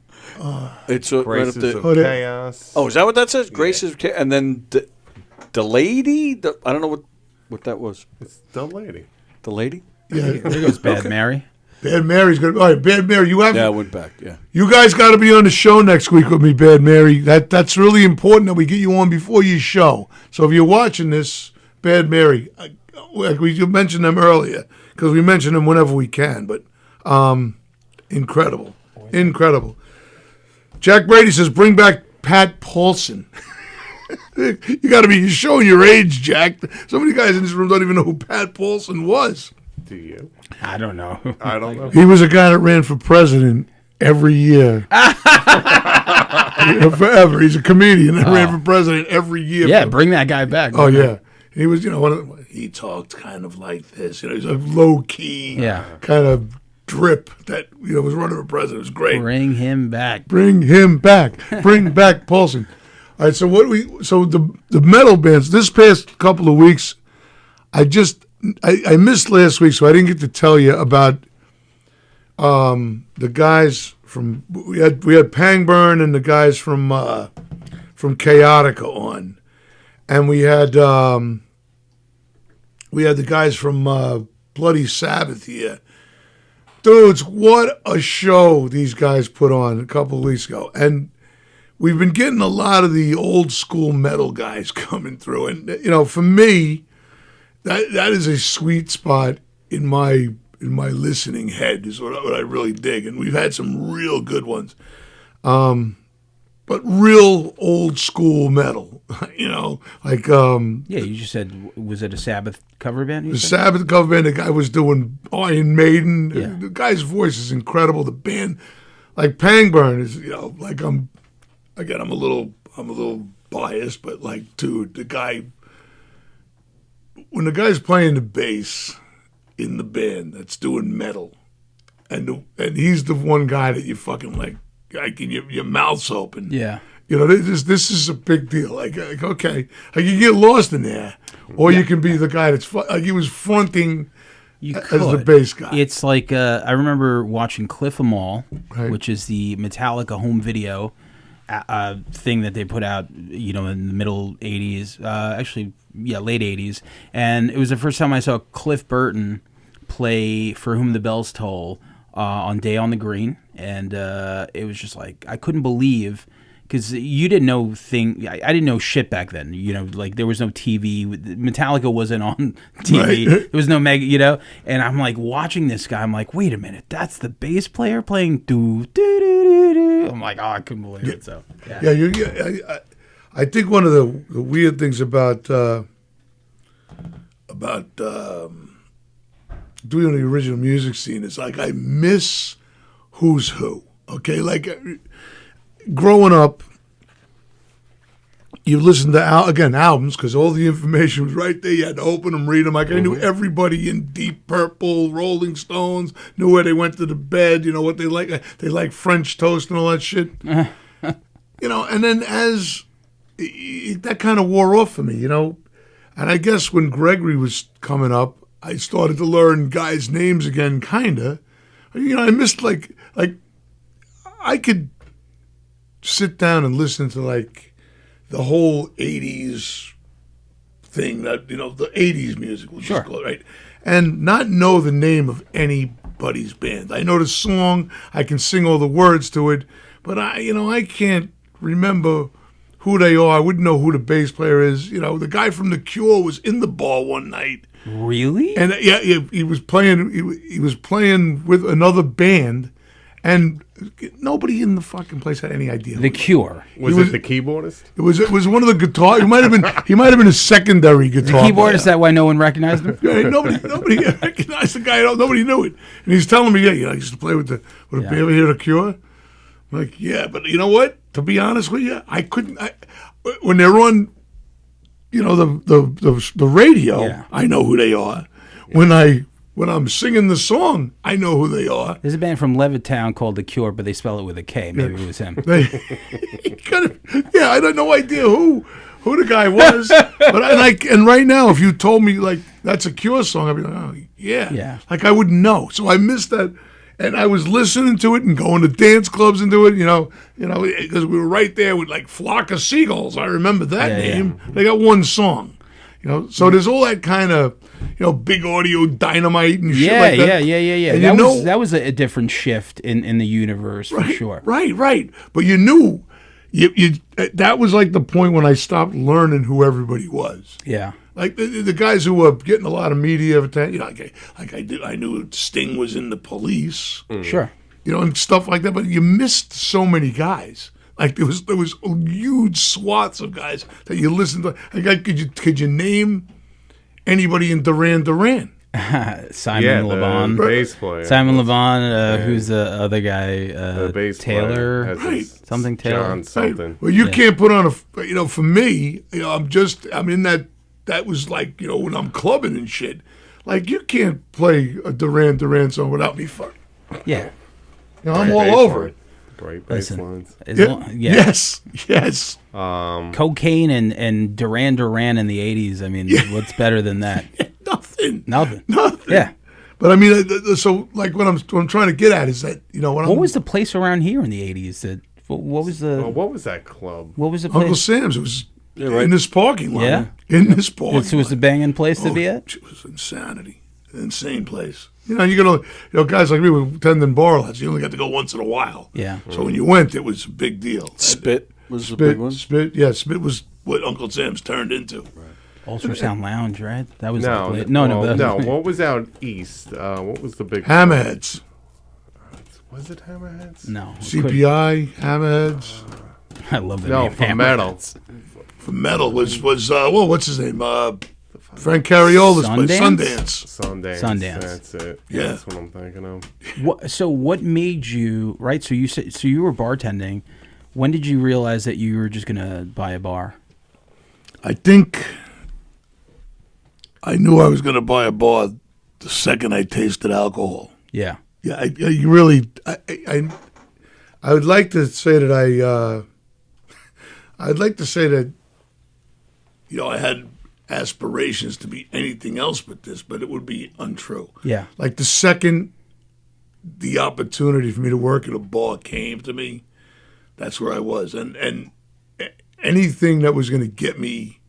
It's right up Graces the. of Chaos. Oh, is that what that says? Graces, and then the lady. I don't know what that was. It's the lady. The lady. Yeah, There goes Bad Mary. Bad Mary's good. All right, Bad Mary, you have. Yeah, I went back. Yeah. You guys got to be on the show next week with me, Bad Mary. That's really important that we get you on before your show. So if you're watching this, Bad Mary, you mentioned them earlier because we mention them whenever we can. But incredible. Jack Brady says, bring back Pat Paulson. You got to be. You're showing your age, Jack. So many guys in this room don't even know who Pat Paulson was. Do you? I don't know. I don't know. He was a guy that ran for president every year. Forever. He's a comedian that ran for president every year. Yeah, bring that guy back. Oh, yeah. He was, he talked kind of like this. He's a low-key kind of drip that, was running for president. It was great. Bring him back. Bring him back. Bring back Paulson. All right, so the metal bands, this past couple of weeks, I missed last week, so I didn't get to tell you about the guys from we had Pangburn and the guys from Chaotica on, and we had the guys from Bloody Sabbath here. Dudes, what a show these guys put on a couple of weeks ago, and we've been getting a lot of the old school metal guys coming through, and for me. That is a sweet spot in my listening head is what I really dig, and we've had some real good ones, but real old school metal, like you just said, was it a Sabbath cover band? The Sabbath cover band. The guy was doing Iron Maiden. Yeah. The guy's voice is incredible. The band, like Pangburn, is I'm a little biased, but dude, the guy. When the guy's playing the bass in the band that's doing metal, and he's the one guy that you fucking like your mouth's open. Yeah. This is a big deal. Okay, you can get lost in there, or you can be the guy that's he was fronting as the bass guy. It's like I remember watching Cliff 'Em All, which is the Metallica home video thing that they put out, in the middle 80s, late 80s. And it was the first time I saw Cliff Burton play For Whom the Bells Toll on Day on the Green. And it was just like, I couldn't believe, because you didn't know I didn't know shit back then. There was no TV. Metallica wasn't on TV. Right. There was no mega, And I'm like watching this guy. I'm like, wait a minute, that's the bass player playing do do do do do. I'm like, I couldn't believe it. So I think one of the weird things about doing the original music scene is I miss who's who. Okay, growing up, you listen to albums because all the information was right there. You had to open them, read them. I knew everybody in Deep Purple, Rolling Stones, knew where they went to the bed. What they like. They like French toast and all that shit. And then as that kind of wore off for me, and I guess when Gregory was coming up, I started to learn guys' names again, kinda. I missed I could sit down and listen to the whole 80s thing that, the 80s music, we'll just call it, right? And not know the name of anybody's band. I know the song, I can sing all the words to it, but I can't remember who they are. I wouldn't know who the bass player is. The guy from The Cure was in the bar one night. Really? And he was playing he was playing with another band. And nobody in the fucking place had any idea. The Cure. Was it the keyboardist? It was one of the guitar. He might have been a secondary guitar. The keyboardist. That why no one recognized him. Yeah, nobody recognized the guy. Nobody knew it. And he's telling me, I used to play with a ever hear The Cure? I'm like, yeah, but you know what? To be honest with you, I couldn't. When they're on, the radio, I know who they are. Yeah. When I'm singing the song, I know who they are. There's a band from Levittown called The Cure, but they spell it with a K. Maybe it was him. I had no idea who the guy was. But and right now, if you told me that's a Cure song, I'd be like, oh yeah. I wouldn't know. So I missed that, And I was listening to it and going to dance clubs and do it, because we were right there with like Flock of Seagulls. I remember that name. Yeah. They got one song, So there's all that kind of, big audio dynamite and shit like that. Yeah. That was a different shift in the universe for sure. Right. But you knew, that was like the point when I stopped learning who everybody was. Yeah. Like the guys who were getting a lot of media attention, I knew Sting was in the Police, sure, and stuff like that. But you missed so many guys. Like there was huge swaths of guys that you listened to. Like, could you name anybody in Duran Duran? Simon LeBon, bass player. Simon LeBon, who's the other guy? The bass Taylor, something Taylor. John something. Right. Well, you can't put on for me, I'm in that. That was like, when I'm clubbing and shit. Like, you can't play a Duran Duran song without me fucking. Yeah. I'm all over it. Great bass lines. Yes. Cocaine and Duran Duran in the 80s. I mean, what's better than that? Nothing. Yeah. But I mean, so like what I'm trying to get at is that, what was the place around here in the 80s? What was the... what was that club? What was the place? Uncle Sam's. It was... in this parking lot. Yeah. In this parking lot. It was a banging place to be at? It was insanity. An insane place. Guys like me with tendon bar lads, you only got to go once in a while. Yeah. So when you went, it was a big deal. Spit was the big one? Spit was what Uncle Sam's turned into. Right. Ultrasound Lounge, right? That was no. What was out east? What was the big Hammerheads. Was it Hammerheads? No. CPI, Hammerheads. I love that. No, for metal. For metal was what's his name? Frank Cariola's place. Sundance. That's it. Yeah. That's what I'm thinking of. So what made you, right? So you were bartending. When did you realize that you were just gonna buy a bar? I think I knew I was gonna buy a bar the second I tasted alcohol. Yeah. Yeah. I would like to say that I'd like to say that, I had aspirations to be anything else but this, but it would be untrue. Yeah. Like the second the opportunity for me to work at a bar came to me, that's where I was. And anything that was going to get me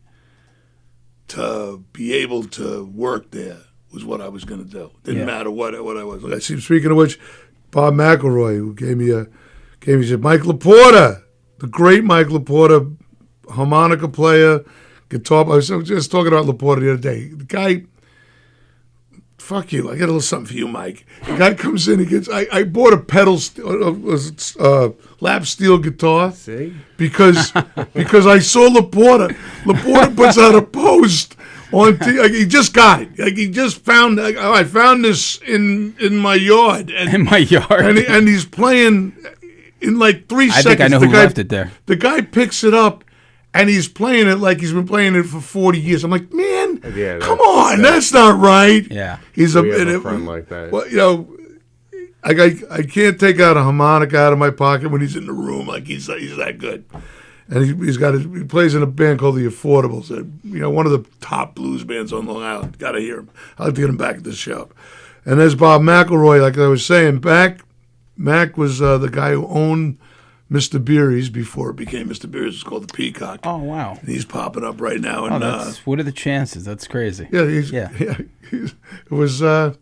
to be able to work there was what I was going to do. Didn't matter what I was. Like, speaking of which, Bob McElroy, who he said, Mike Laporta, the great Mike Laporta, harmonica player, guitar. I was just talking about Laporta the other day. The guy, fuck you. I got a little something for you, Mike. The guy comes in. I bought a pedal, lap steel guitar. See? Because I saw Laporta. Laporta puts out a post on he just got it. Like he just found. I found this in my yard. In my yard. And he's playing in like 3 seconds. I think I know who left it there. The guy picks it up. And he's playing it like he's been playing it for 40 years. I'm like, man, come on, that's not right. Yeah, he's a friend like that. Well, I can't take out a harmonica out of my pocket when he's in the room. Like he's that good. And he plays in a band called the Affordables. One of the top blues bands on Long Island. Got to hear him. I'll have to get him back at the shop. And there's Bob McElroy, like I was saying. Mac was the guy who owned Mr. Beery's before it became Mr. Beery's. It's called the Peacock. Oh, wow. And he's popping up right now. And, what are the chances? That's crazy. Yeah, it was a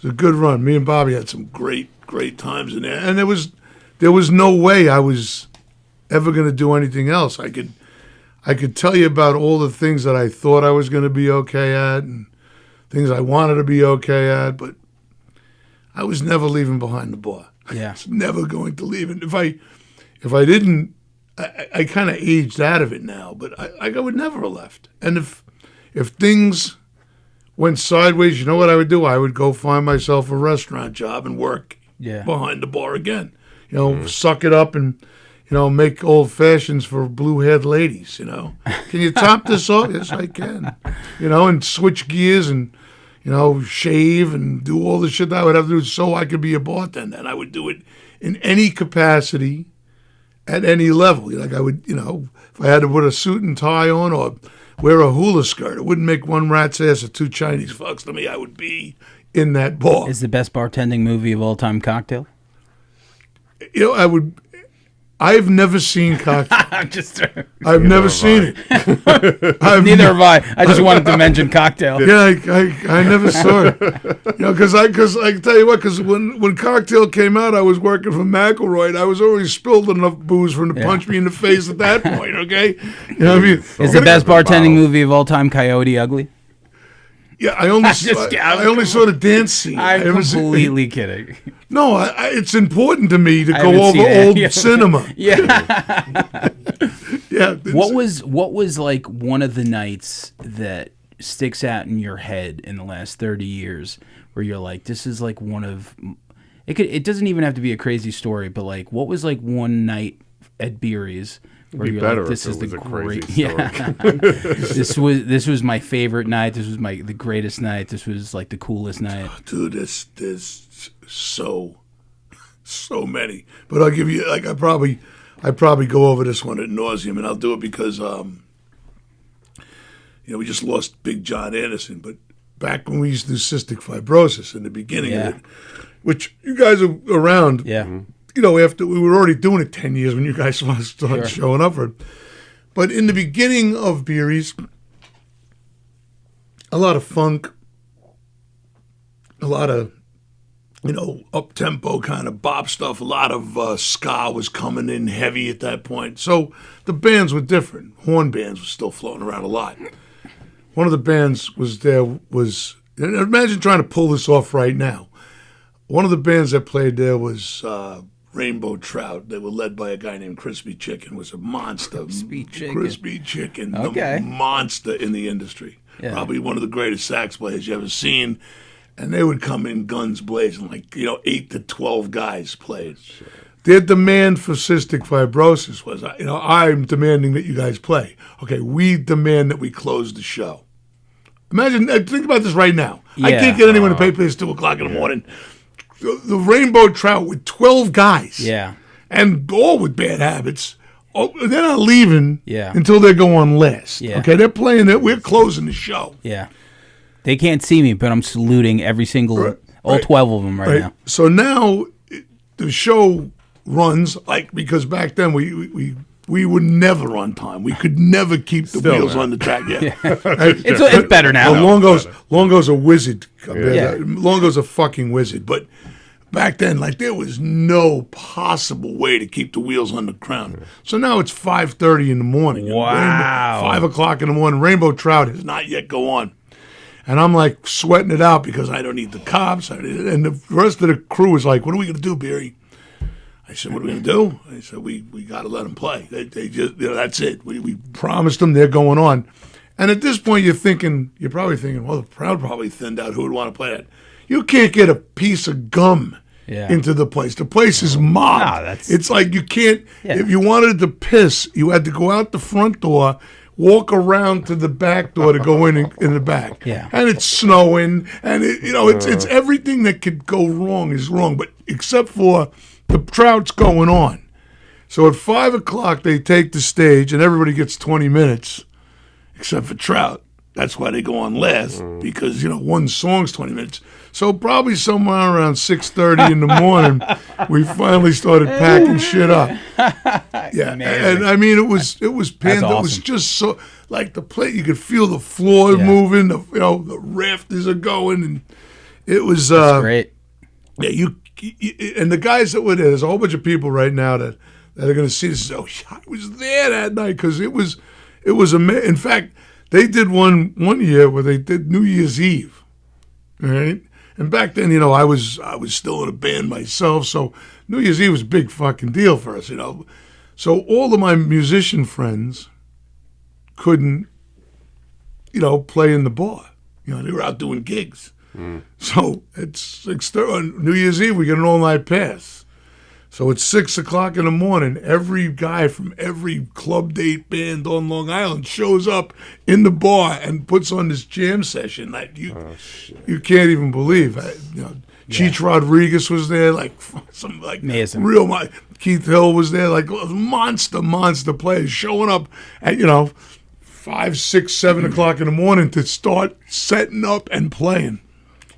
good run. Me and Bobby had some great times in there. And there was no way I was ever going to do anything else. I could tell you about all the things that I thought I was going to be okay at and things I wanted to be okay at, but I was never leaving behind the bar. Yeah. I was never going to leave. And if I didn't, I kind of aged out of it now, but I would never have left. And if things went sideways, you know what I would do? I would go find myself a restaurant job and work behind the bar again. Suck it up and, make old fashions for blue-haired ladies, Can you top this off? Yes, I can. And switch gears and, shave and do all the shit that I would have to do so I could be a bartender. And I would do it in any at any level. Like I would, if I had to put a suit and tie on or wear a hula skirt. It wouldn't make one rat's ass or two Chinese fucks to me. I would be in that bar. Is the best bartending movie of all time Cocktail? I've never seen Cocktail. I've never seen it. Neither have I. I just wanted to mention Cocktail. Yeah, I never saw it. Because I can tell you what, because when Cocktail came out, I was working for McElroy. I was already spilled enough booze for him to punch me in the face at that point. Okay, you know what I mean? Is the best bartending movie of all time Coyote Ugly? Yeah, I only saw the dance scene. I'm completely kidding. No, it's important to me to go over old cinema. Yeah. Yeah. What was like one of the nights that sticks out in your head in the last 30 years where you're like, this is like one of it doesn't even have to be a crazy story, but like what was like one night at Beery's where you're like, this is the great this was my favorite night, this was the greatest night, this was like the coolest night. Dude, there's so many. But I'll give you like I probably go over this one ad nauseum, and I'll do it because we just lost Big John Anderson, but back when we used to do cystic fibrosis in the beginning of it, which you guys are around. Yeah. After we were already doing it 10 years when you guys started showing up for it. But in the beginning of BEERYS, a lot of funk, a lot of, up-tempo kind of bop stuff, a lot of ska was coming in heavy at that point. So the bands were different. Horn bands were still floating around a lot. One of the bands imagine trying to pull this off right now. One of the bands that played there was Rainbow Trout. They were led by a guy named Crispy Chicken. Was a monster. Crispy Chicken, the monster in the industry. Yeah. Probably one of the greatest sax players you ever seen. And they would come in guns blazing, 8 to 12 guys played. Sure. Their demand for cystic fibrosis was, I'm demanding that you guys play. Okay, we demand that we close the show. Imagine, think about this right now. Yeah. I can't get anyone to pay till 2 o'clock in the morning. The Rainbow Trout with 12 guys. Yeah. And all with bad habits. Oh, they're not leaving until they go on last. Yeah. Okay, they're playing it. We're closing the show. Yeah. They can't see me, but I'm saluting every single, all 12 of them right now. So now the show runs, because back then we would never on time. We could never keep the wheels on the track. Yeah. It's better now. Longo's a wizard. Longo's a fucking wizard. But back then, there was no possible way to keep the wheels on the ground. So now it's 5:30 in the morning. Wow. 5 o'clock in the morning. Rainbow Trout has not yet go on. And I'm sweating it out because I don't need the cops. And the rest of the crew is like, what are we going to do, Beery? I said, what are we going to do? I said, we got to let them play. They just, that's it. We promised them they're going on. And at this point, you're probably thinking, well, the crowd probably thinned out. Who would want to play that? You can't get a piece of gum into the place. The place is mobbed. It's like you can't, if you wanted to piss, you had to go out the front door, walk around to the back door to go in the back. Yeah. And it's snowing, and it's everything that could go wrong is wrong, but except for the Trout's going on. So at 5 o'clock, they take the stage, and everybody gets 20 minutes, except for Trout. That's why they go on last, because, one song's 20 minutes. So probably somewhere around 6:30 in the morning, we finally started packing shit up. Yeah, and I mean, it was panned. Awesome. It was just so, the plate, you could feel the floor moving, the rafters are going, and it was great. Yeah, and the guys that were there's a whole bunch of people right now that are going to see this. Oh, I was there that night because it was amazing. In fact, they did one year where they did New Year's Eve, right? And back then, I was still in a band myself, so New Year's Eve was a big fucking deal for us, So all of my musician friends couldn't, play in the bar. They were out doing gigs. So it's on New Year's Eve, we get an all-night pass. So it's 6 o'clock in the morning. Every guy from every club date band on Long Island shows up in the bar and puts on this jam session. You can't even believe. Cheech Rodriguez was there, amazing. Keith Hill was there, monster players showing up at 5, 6, 7 o'clock in the morning to start setting up and playing.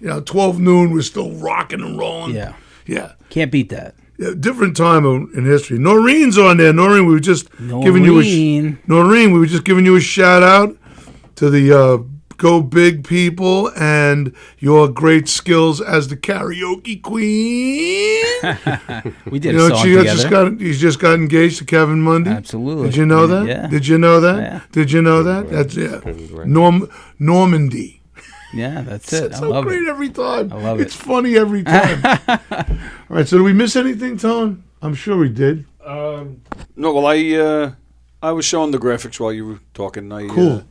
12 noon, we're still rocking and rolling. Yeah. Yeah. Can't beat that. Yeah, different time in history. Noreen's on there. Noreen, we were just giving you Noreen, we were just giving you a shout out to the Go Big people and your great skills as the karaoke queen. We did a song together. He's just got engaged to Kevin Mundy. Absolutely. Did you know that? Yeah. Did you know that? Yeah. Did you know that? That's Normandy. Yeah, that's it. It's I so love great it. every time. I love it. It's funny every time. All right, so did we miss anything, Tone? I'm sure we did. No, well, I was showing the graphics while you were talking. Cool.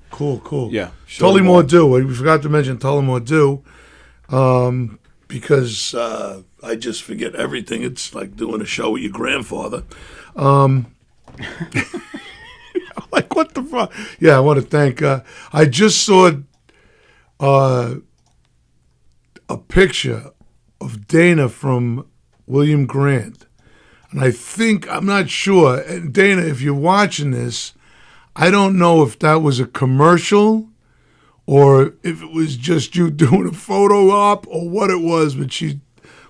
Yeah. Tullamore Dew. We forgot to mention Tullamore Dew because I just forget everything. It's like doing a show with your grandfather. Like, what the fuck? Yeah, I want to thank... I just saw a picture of Dana from William Grant. And I'm not sure, and Dana, if you're watching this, I don't know if that was a commercial or if it was just you doing a photo op or what it was, but she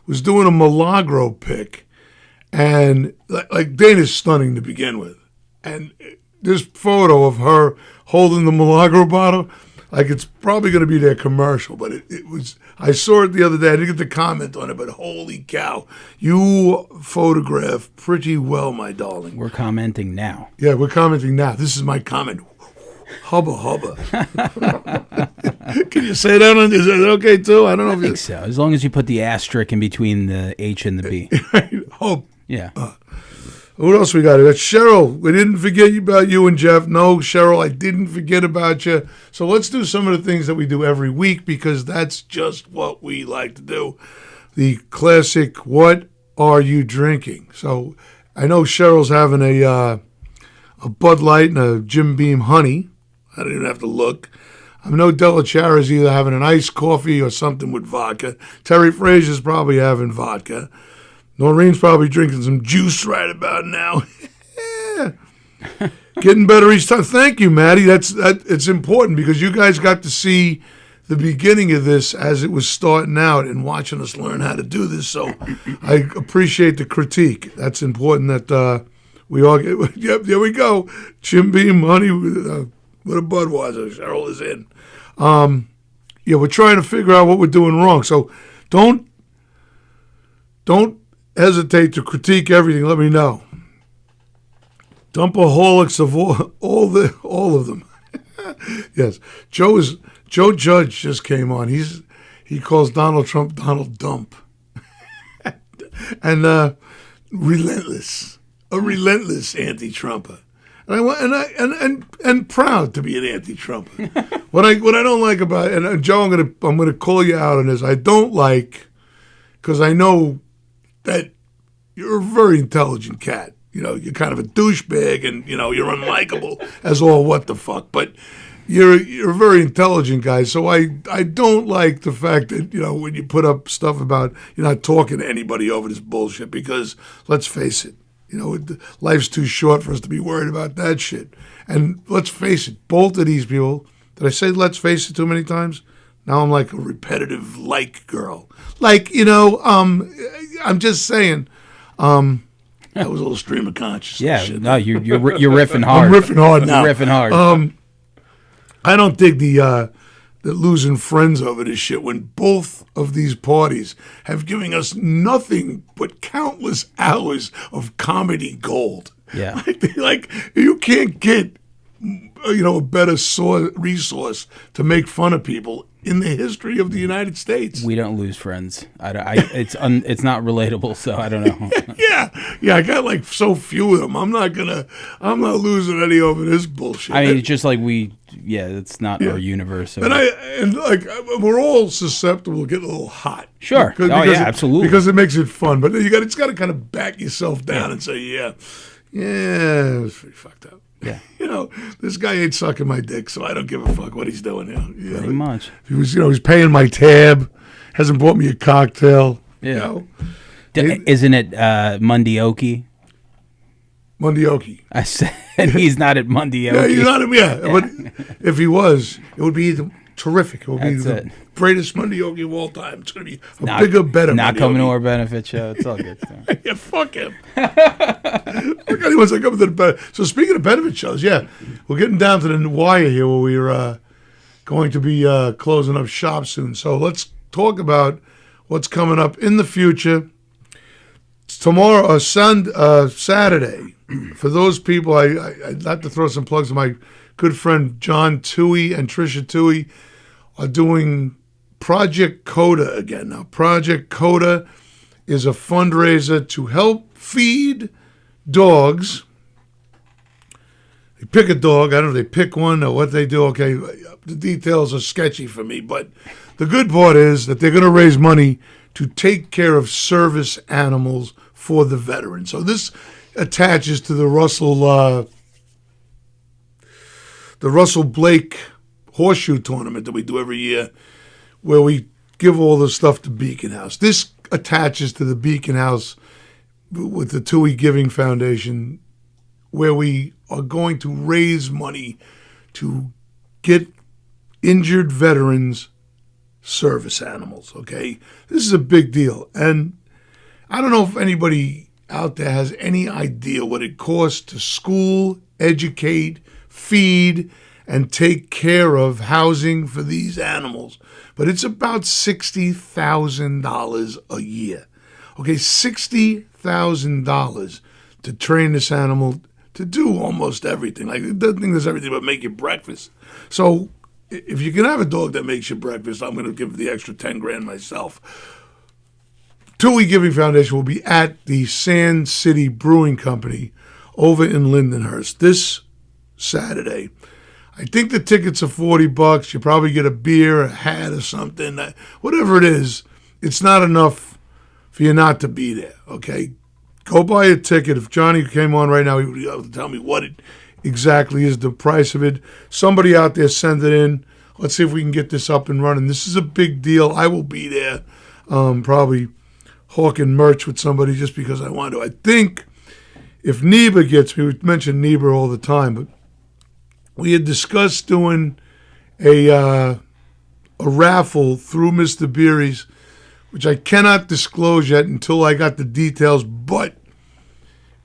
was doing a Milagro pic. And like Dana's stunning to begin with. And this photo of her holding the Milagro bottle, like it's probably going to be their commercial, but it was, I saw it the other day. I didn't get the comment on it, but holy cow, you photograph pretty well, my darling. We're commenting now. Yeah, we're commenting now. This is my comment. Hubba hubba. Can you say that on? Is that okay too? I don't know. I think so. As long as you put the asterisk in between the H and the B. Hope. Yeah. What else we got? We got Cheryl. We didn't forget about you and Jeff. No, Cheryl, I didn't forget about you. So let's do some of the things that we do every week because that's just what we like to do. The classic, what are you drinking? So I know Cheryl's having a Bud Light and a Jim Beam honey. I don't even have to look. I know Della Chara's either having an iced coffee or something with vodka. Terry Frazier's probably having vodka. Noreen's probably drinking some juice right about now. Getting better each time. Thank you, Maddie. It's important because you guys got to see the beginning of this as it was starting out and watching us learn how to do this. So I appreciate the critique. That's important that we all get. Yep, there we go. Jim Beam, honey, with a Budweiser. Cheryl is in. Yeah, we're trying to figure out what we're doing wrong. So don't hesitate to critique everything. Let me know. Dumpaholics of all of them. Yes, Joe Judge just came on. He calls Donald Trump Donald Dump, and relentless, a relentless anti-Trumper, and proud to be an anti-Trumper. What I don't like about and Joe, I'm gonna call you out on this. I don't like because I know that you're a very intelligent cat. You're kind of a douchebag and, you're unlikable as all what the fuck. But you're a very intelligent guy. So I don't like the fact that, when you put up stuff about you're not talking to anybody over this bullshit because, let's face it, life's too short for us to be worried about that shit. And let's face it, both of these people, did I say let's face it too many times? Now I'm like a repetitive girl. I'm just saying, that was a little stream of consciousness. Yeah, shit. No, you're riffing hard. I'm riffing hard now. You're riffing hard. I don't dig the losing friends over this shit when both of these parties have given us nothing but countless hours of comedy gold. Yeah. Like you can't get a better resource to make fun of people in the history of the United States. We don't lose friends. It's not relatable, so I don't know. Yeah. I got so few of them. I'm not losing any over this bullshit. I mean, it's just like it's not our universe. So. And we're all susceptible to get a little hot. Sure. Absolutely. Because it makes it fun. But it's got to kind of back yourself down and say, yeah, it was pretty fucked up. Yeah. This guy ain't sucking my dick, so I don't give a fuck what he's doing here. Pretty much. He was, he's paying my tab, hasn't bought me a cocktail. Yeah. Isn't it Mundioki? Mundioki. I said he's not at Mundioki. Yeah, he's not. But if he was, it would be terrific. It would be the greatest Mundioki of all time. It's going to be bigger, better. Not coming to our benefit show. It's all good. Yeah, fuck him. Look, he wants to come to the benefit. So speaking of benefit shows, yeah, we're getting down to the wire here where we're going to be closing up shop soon. So let's talk about what's coming up in the future. Tomorrow, Saturday, for those people, I'd like to throw some plugs to my good friend John Toohey and Trisha Toohey are doing Project Coda again. Now, Project Coda is a fundraiser to help feed dogs. They pick a dog. I don't know if they pick one or what they do. Okay, the details are sketchy for me, but the good part is that they're going to raise money to take care of service animals for the veterans. So this attaches to the Russell Blake horseshoe tournament that we do every year, where we give all the stuff to Beacon House. This attaches to the Beacon House with the Toohey Giving Foundation, where we are going to raise money to get injured veterans service animals, okay? This is a big deal. And I don't know if anybody out there has any idea what it costs to school, educate, feed, and take care of housing for these animals. But it's about $60,000 a year. Okay, $60,000 to train this animal to do almost everything. Like, it doesn't think there's everything but make you breakfast. So if you can have a dog that makes you breakfast, I'm going to give the extra 10 grand myself. Toohey Giving Foundation will be at the Sand City Brewing Company over in Lindenhurst this Saturday. I think the tickets are $40. You probably get a beer, a hat, or something. Whatever it is, it's not enough for you not to be there, okay? Go buy a ticket. If Johnny came on right now, he would be able to tell me what it exactly is, the price of it. Somebody out there send it in. Let's see if we can get this up and running. This is a big deal. I will be there, probably hawking merch with somebody just because I want to. I think if Neba gets me, we mention Neba all the time, but we had discussed doing a raffle through Mr. Beery's, which I cannot disclose yet until I got the details, but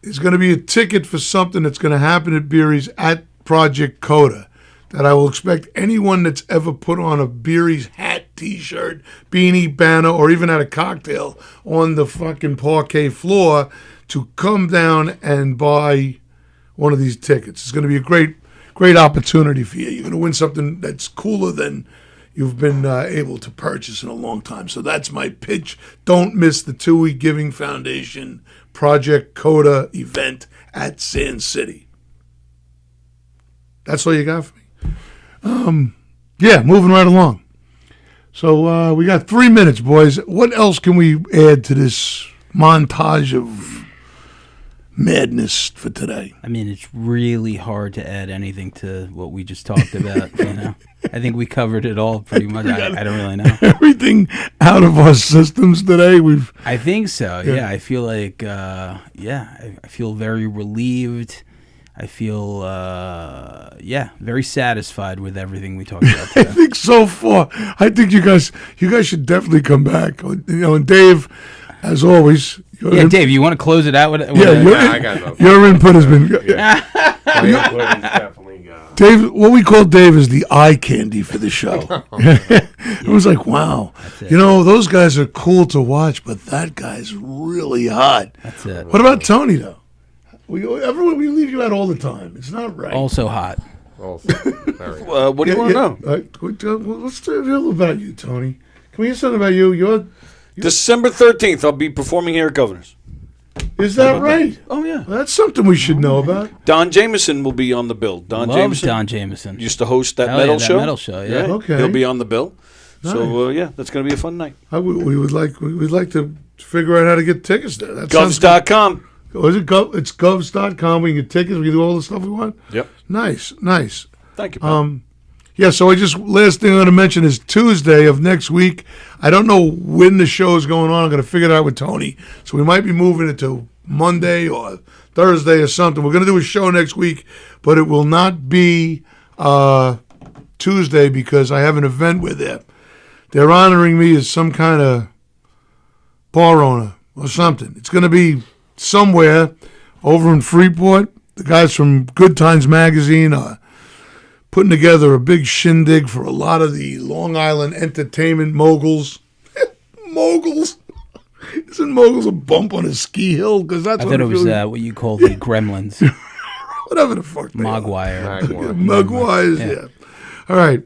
it's going to be a ticket for something that's going to happen at Beery's at Project Coda that I will expect anyone that's ever put on a Beery's hat, T-shirt, beanie, banner, or even had a cocktail on the fucking parquet floor to come down and buy one of these tickets. It's going to be a great opportunity for you. You're going to win something that's cooler than you've been able to purchase in a long time. So that's my pitch. Don't miss the Toohey Giving Foundation Project Coda event at Sand City. That's all you got for me? Yeah, moving right along. So we got 3 minutes, boys. What else can we add to this montage of madness for today? I mean, it's really hard to add anything to what we just talked about, you know? I think we covered it all pretty much. I don't really know. Everything out of our systems today. I think so. Yeah, I feel like I feel very relieved. I feel very satisfied with everything we talked about today. I think so far. I think you guys should definitely come back. You know, and Dave, as always. Dave, you want to close it out with I got your input has been good. Dave, what we call Dave is the eye candy for the show. It was like, wow, you know, those guys are cool to watch, but that guy's really hot. That's it. What about Tony, though? We leave you out all the time. It's not right. Also hot. What do you want to know? Let's tell a little about you, Tony. Can we hear something about you? You're December 13th, I'll be performing here at Governors. Is that right? Oh, yeah. Well, that's something we should know about. Don Jameson will be on the bill. Don Jameson used to host that metal show. Metal show, yeah. Okay. He'll be on the bill. Nice. So, that's going to be a fun night. We'd like to figure out how to get tickets there. Govs.com. Is it It's Govs.com. We can get tickets. We can do all the stuff we want. Yep. Nice. Thank you, Bob. Yeah, so last thing I'm going to mention is Tuesday of next week. I don't know when the show is going on. I'm going to figure it out with Tony. So we might be moving it to Monday or Thursday or something. We're going to do a show next week, but it will not be Tuesday because I have an event with them. They're honoring me as some kind of bar owner or something. It's going to be somewhere over in Freeport. The guys from Good Times Magazine are putting together a big shindig for a lot of the Long Island entertainment moguls. Moguls? Isn't moguls a bump on a ski hill? Because that's I what thought it was what you call the gremlins. Whatever the fuck they Mogwire. Mogwires, yeah. All right.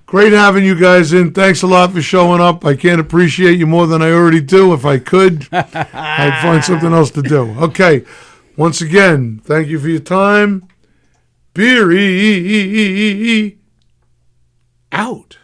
Great having you guys in. Thanks a lot for showing up. I can't appreciate you more than I already do. If I could, I'd find something else to do. Okay. Once again, thank you for your time. Beery out.